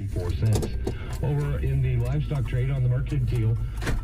4 cents. Over in the livestock trade on the mercantile,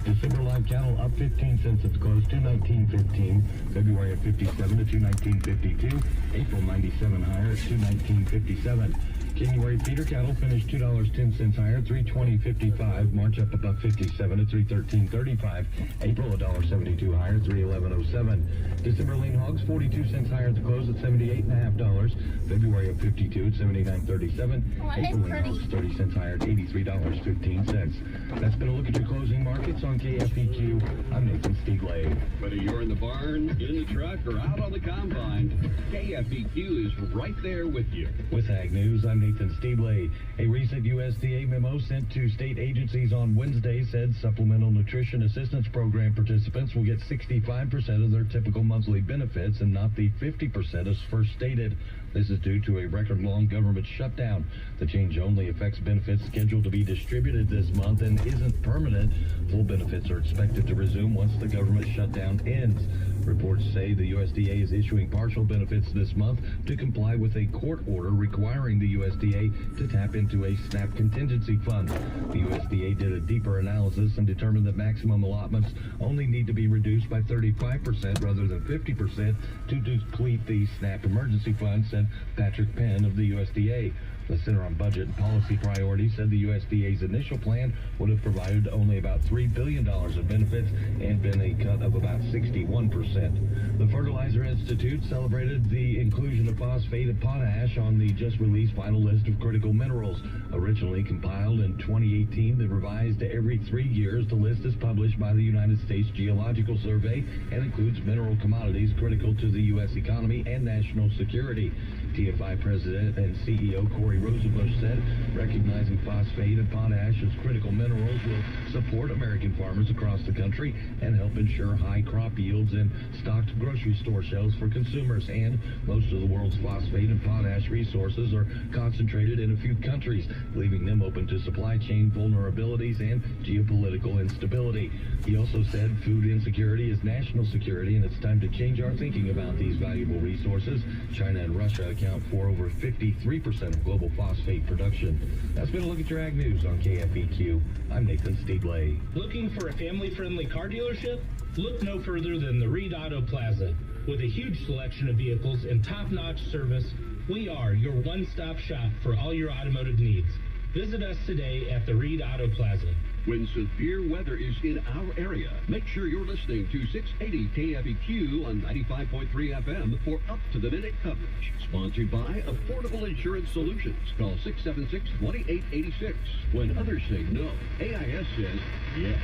December live cattle up 15 cents at the close, $219.15. February at 57 to $219.52. April 97 higher at $219.57. January feeder cattle finished $2.10 higher, $320.55. March up about 57 to $313.35. April $1.72 higher, $311.07. December lean hogs 42 cents higher at the close at $78.50. February up 52 at $79.37. April lean hogs 30 cents higher at $83.15. That's been a look at your closing markets on KFEQ. I'm Nathan Stigley. Whether you're in the barn, in the truck, or out on the combine, KFEQ is right there with you. With Ag News, I'm Nathan Stigley. A recent USDA memo sent to state agencies on Wednesday said Supplemental Nutrition Assistance Program participants will get 65% of their typical monthly benefits and not the 50% as first stated. This is due to a record-long government shutdown. The change only affects benefits scheduled to be distributed this month and isn't permanent. Full benefits are expected to resume once the government shutdown ends. Reports say the USDA is issuing partial benefits this month to comply with a court order requiring the USDA to tap into a SNAP contingency fund. The USDA did a deeper analysis and determined that maximum allotments only need to be reduced by 35% rather than 50% to deplete the SNAP emergency fund, said Patrick Penn of the USDA. The Center on Budget and Policy Priorities said the USDA's initial plan would have provided only about $3 billion of benefits and been a cut of about 61%. The Fertilizer Institute celebrated the inclusion of phosphate and potash on the just-released final list of critical minerals. Originally compiled in 2018, the revised every 3 years, the list is published by the United States Geological Survey and includes mineral commodities critical to the U.S. economy and national security. TFI President and CEO Corey Rosenbusch said recognizing phosphate and potash as critical minerals will support American farmers across the country and help ensure high crop yields and stocked grocery store shelves for consumers. And most of the world's phosphate and potash resources are concentrated in a few countries, leaving them open to supply chain vulnerabilities and geopolitical instability. He also said food insecurity is national security and it's time to change our thinking about these valuable resources. China and Russia account for over 53% of global phosphate production. That's been a look at your Ag News on KFEQ. I'm Nathan Stigley. Looking for a family-friendly car dealership? Look no further than the Reed Auto Plaza. With a huge selection of vehicles and top-notch service, we are your one-stop shop for all your automotive needs. Visit us today at the Reed Auto Plaza. When severe weather is in our area, make sure you're listening to 680 KFEQ on 95.3 FM for up-to-the-minute coverage. Sponsored by Affordable Insurance Solutions. Call 676-2886. When others say no, AIS says yes.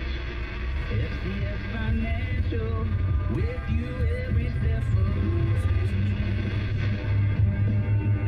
FCS Financial, with you every step of the way.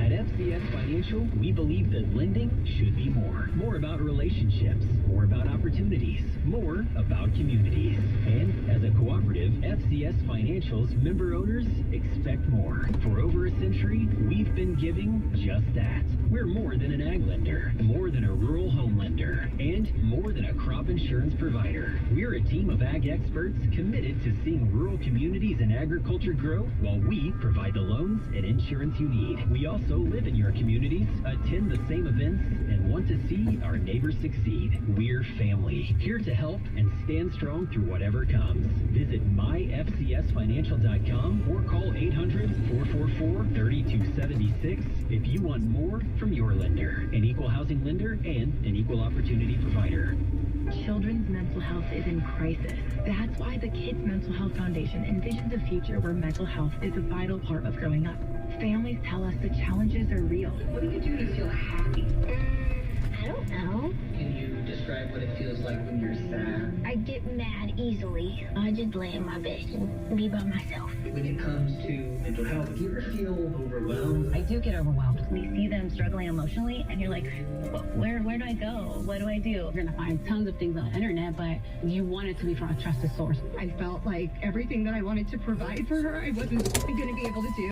At FCS Financial, we believe that lending should be more. More about relationships, more about opportunities, more about communities. And as a cooperative, FCS Financial's member owners expect more. For over a century, we've been giving just that. We're more than an ag lender, more than a rural home lender, and more than a crop insurance provider. We're a team of ag experts committed to seeing rural communities and agriculture grow while we provide the loans and insurance you need. We also live in your communities, attend the same events, and want to see our neighbors succeed. We're family, here to help and stand strong through whatever comes. Visit myfcsfinancial.com or call 800-444-3276 if you want more from your lender, an equal housing lender and an equal opportunity provider. Children's mental health is in crisis. That's why the Kids Mental Health Foundation envisions a future where mental health is a vital part of growing up. Families tell us the challenges are real. What do you do to feel happy? I don't know. Can you describe what it feels like when you're sad? I get mad easily. I just lay in my bed and be by myself. When it comes to mental health, do you ever feel overwhelmed? I do get overwhelmed. We see them struggling emotionally, and you're like, where do I go? What do I do? You're gonna find tons of things on the internet, but you want it to be from a trusted source. I felt like everything that I wanted to provide for her, I wasn't going to be able to do.